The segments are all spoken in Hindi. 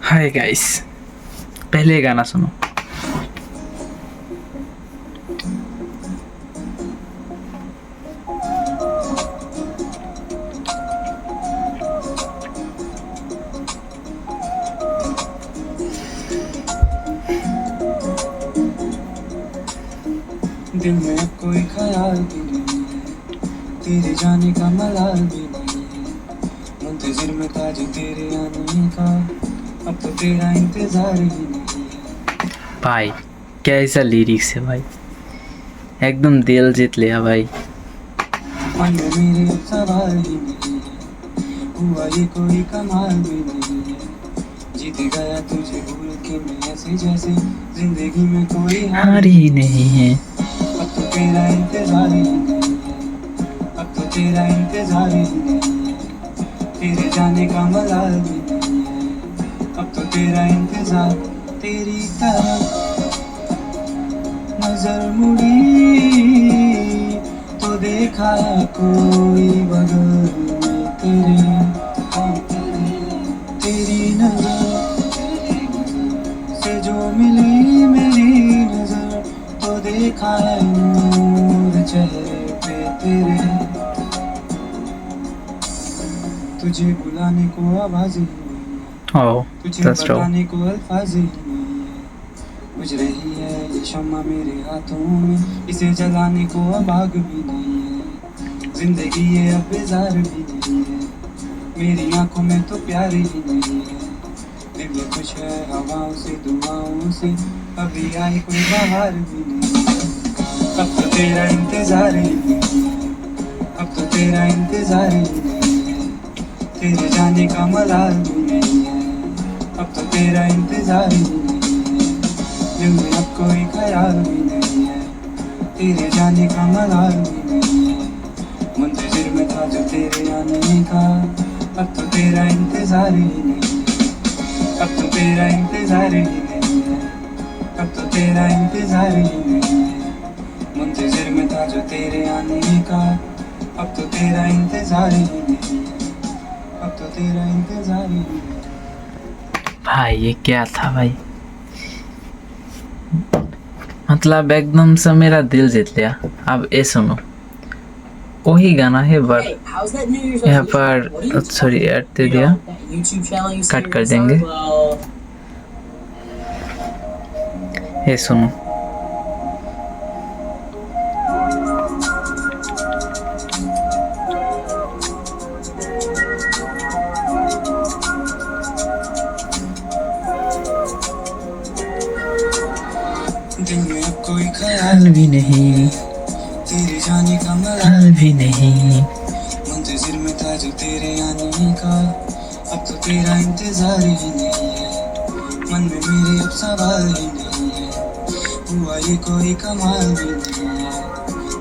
हाय गाइस, पहले गाना सुनो। दिल में अब कोई ख्याल भी नहीं है, तेरे जाने का मलाल भी नहीं है। मुंतजिर में था जो तेरे आने का, अब तो तेरा इंतजार ही नहीं है। भाई कैसा लिरिक्स है भाई, एकदम दिल जीत लिया भाई। मन में मेरे अब सवाल ही नहीं है, हुआ ये कोई कमाल भी नहीं है। जीत गया तुझे भूल के मैं ऐसे जैसे जिंदगी में कोई हार हार ही नहीं है। अब तो तेरा इंतजार ही नहीं है, अब तो तेरा इंतजार ही नहीं है। तेरे जाने का मलाल भी नहीं है, अब तो तेरा इंतजार। तेरी तरफ नजर मुड़ी तो देखा कोई बगल में तेरे, तेरी नजर से जो मिली मेरी नजर, तो देखा है नूर चेहरे पे तेरे। तुझे बुलाने को आवाज ही नहीं है, Oh, तुझे that's true. बताने को अल्फाज ही नहीं है। बुझ रही है ये शम्मा मेरे हाथों में, इसे जलाने को अब आग भी नहीं है। जिंदगी ये अब बेजार भी नहीं है, मेरी आंखों में तो प्यार ही नहीं है। दिल में कुछ है हवाओं से दुआओं से, अभी आई कोई बाहर भी नहीं है। अब तो तेरा इंतजार ही नहीं है, अब तो तेरा इंतजार ही नहीं है। तेरे जाने का मलाल भी नहीं है, अब तो तेरा इंतजार ही नहीं है। दिल में अब कोई ख्याल भी नहीं है, तेरे जाने का मलाल भी नहीं है। मुंतजिर में था जो तेरे आने का, अब तो तेरा इंतजार ही नहीं है, अब तो तेरा इंतजार ही नहीं है, अब तो तेरा इंतजार ही नहीं है। मुंतजिर में था जो तेरे आने का, अब तो तेरा इंतजार ही नहीं है, अब तो तेरा इंतजार ही नहीं है। भाई ये क्या था भाई, मतलब एकदम से मेरा दिल जीत लिया। अब ये सुनो, वही गाना है पर Hey, how's that New Year's यहाँ resolution? What are you पर सॉरी ऐड दे you दिया, know, that YouTube channel you cut started कर this on? देंगे। Well, ये सुनो। दिल में अब कोई ख्याल हाल भी नहीं, तेरे जाने का मलाल हाल भी नहीं। मुंतजिर में था जो तेरे आने का, अब तो तेरा इंतजार ही नहीं है। मन में मेरे अब सवाल ही नहीं है, हुआ ये कोई कमाल भी नहीं है।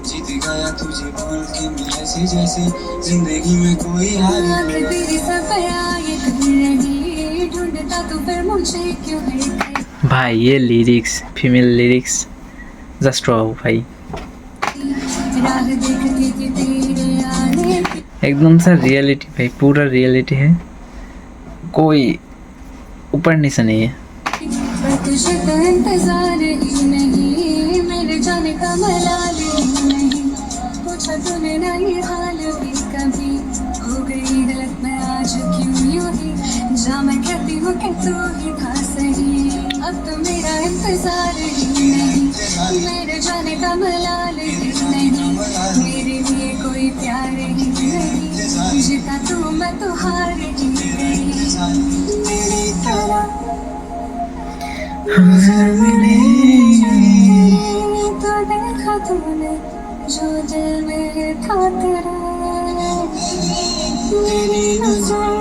जीत गया तुझे भूल के मैं ऐसे जैसे जिंदगी में कोई हार ही नहीं है। तेरी सफाया ये कभी रही ढूंढता तो फिर मुझे क्यों है। भाई ये lyrics, female lyrics just wow भाई, राह देखती कि तेरे आने की एकदम सा रियलिटी भाई, पूरा रियलिटी है, कोई ऊपर नीचे नहीं है। पर तुझे तो इंतजार ही नहीं, मेरे जाने का मलाल ही नहीं। पूछा तूने ना ये हाल भी कभी, हो गई गलत मैं आज क्यों यूं ही। जा मैं कहती हूँ कि तू ही था सही, अब तो मेरा इंतजार ही नहीं, मेरे जाने का मलाल ही नहीं। मेरे लिए कोई प्यार ही नहीं, जीता तू मैं तो हार ही गई। तेरी तरह तो देखा तूने जो दिल में था तेरा, मेरी नजर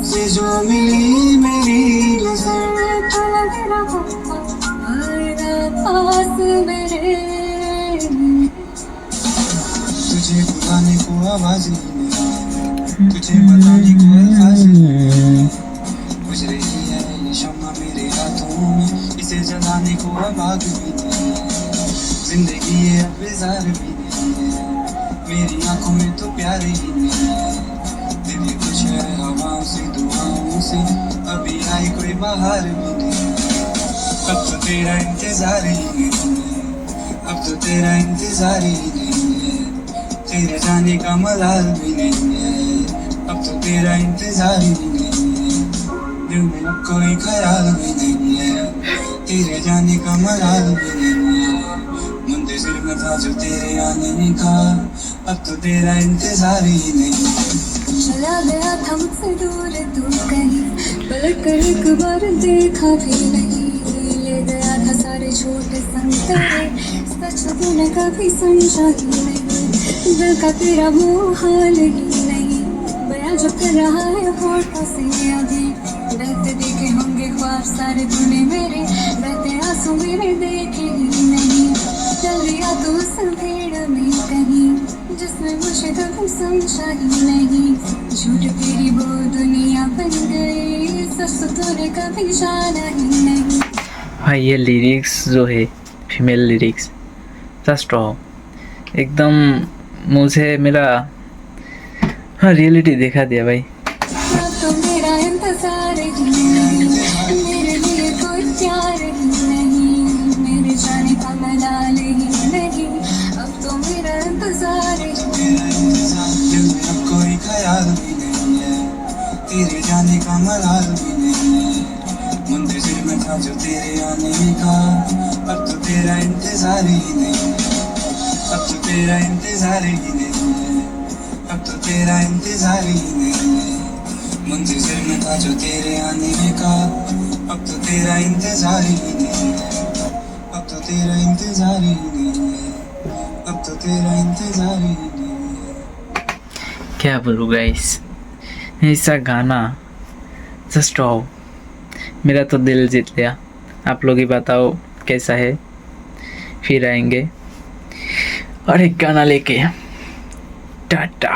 से जो मिली मेरी नजर तो लग रहा आएगा पास मेरे। तुझे बुलाने को आवाज ही नहीं है, तुझे बताने को अल्फाज ही नहीं है। बुझ रही है ये शम्मा मेरे हाथों में, इसे जलाने को अब आग भी नहीं है। जिंदगी ये अब बेजार भी नहीं है, मेरी आंखों में तो प्यार ही नहीं है। दिल में कुछ है हवाओं से दुआओं से, कोई बाहर भी नहीं, अब तो तेरा इंतजार ही नहीं है, अब तो तेरा इंतजार ही नहीं है, तेरे जाने का मलाल भी नहीं है, अब तो तेरा इंतजार ही नहीं है, दिल में अब कोई ख्याल भी नहीं है, तेरे जाने का मलाल भी नहीं है, मुंतज़िर में था जो तेरे आने का, अब तो तेरा इंतजार ही नहीं है। चला गया था मुझसे दूर तू कहीं, पलट कर एक बार देखा भी नहीं, ले गया था सारे छोटे संतरे, सच तूने कभी समझा ही नहीं, दिल का तेरा वो हाल ही नहीं, बयां जो कर रहा है होठों से अभी, बहते देखे होंगे ख्वाब सारे तूने मेरे, बहते आंसू मेरे देखे ही नहीं, चल दिया तू उस भीड़ में कहीं, जिसमें मुझे कभी समझा ही नहीं, झूठ तेरी वो दुनिया बन गई, सच तो तूने कभी जाना ही नहीं। भाई ये लिरिक्स जो है फीमेल लिरिक्स जस्ट रॉ एकदम मुझे मेरा रियलिटी दिखा दिया भाई। अब तो मेरा इंतजार ही नहीं, मेरे लिए कोई प्यार ही नहीं, मेरे जाने का मलाल ही नहीं, अब तो मेरा इंतजार ही नहीं। दिल में अब कोई ख्याल भी नहीं है, तेरे जाने का मलाल भी नहीं है, मुंतज़िर में था जो तेरे आने का, अब तो तेरा इंतजार ही नहीं है, अब तो तेरा इंतजार ही नहीं है, अब तो तेरा इंतजार ही नहीं है, मुंतज़िर में था जो तेरे आने का, अब तो तेरा इंतजार ही नहीं है, अब तो तेरा इंतजार ही नहीं है, अब तो तेरा इंतजार ही नहीं है। क्या बोलूँ गाइस, ऐसा गाना जस्ट वाओ, मेरा तो दिल जीत लिया। आप लोग ही बताओ कैसा है। फिर आएंगे और एक गाना लेके। टाटा।